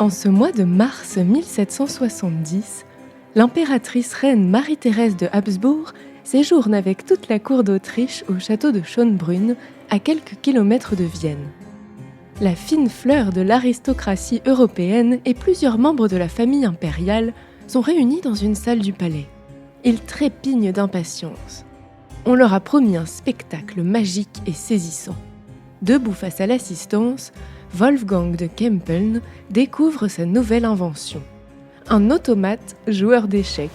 En ce mois de mars 1770, l'impératrice reine Marie-Thérèse de Habsbourg séjourne avec toute la cour d'Autriche au château de Schönbrunn, à quelques kilomètres de Vienne. La fine fleur de l'aristocratie européenne et plusieurs membres de la famille impériale sont réunis dans une salle du palais. Ils trépignent d'impatience. On leur a promis un spectacle magique et saisissant. Debout face à l'assistance, Wolfgang de Kempeln découvre sa nouvelle invention. Un automate joueur d'échecs.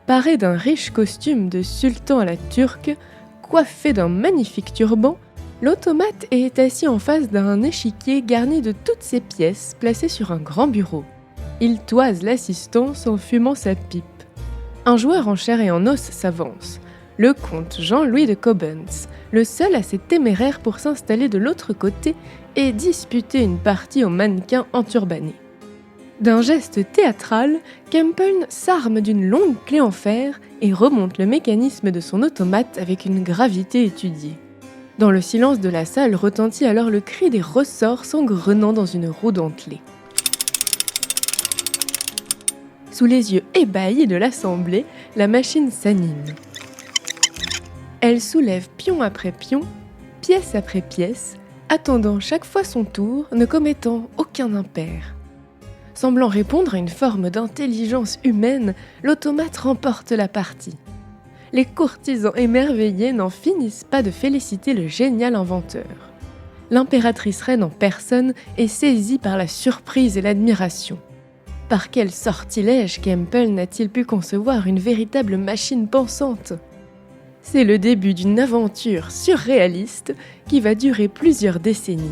Paré d'un riche costume de sultan à la turque, coiffé d'un magnifique turban, l'automate est assis en face d'un échiquier garni de toutes ses pièces placées sur un grand bureau. Il toise l'assistance en fumant sa pipe. Un joueur en chair et en os s'avance. Le comte Jean-Louis de Cobbens, le seul assez téméraire pour s'installer de l'autre côté et disputer une partie au mannequin enturbané. D'un geste théâtral, Kempeln s'arme d'une longue clé en fer et remonte le mécanisme de son automate avec une gravité étudiée. Dans le silence de la salle retentit alors le cri des ressorts s'engrenant dans une roue dentelée. Sous les yeux ébahis de l'assemblée, la machine s'anime. Elle soulève pion après pion, pièce après pièce, attendant chaque fois son tour, ne commettant aucun impair. Semblant répondre à une forme d'intelligence humaine, l'automate remporte la partie. Les courtisans émerveillés n'en finissent pas de féliciter le génial inventeur. L'impératrice reine en personne est saisie par la surprise et l'admiration. Par quel sortilège Kempeln a-t-il pu concevoir une véritable machine pensante ? C'est le début d'une aventure surréaliste qui va durer plusieurs décennies.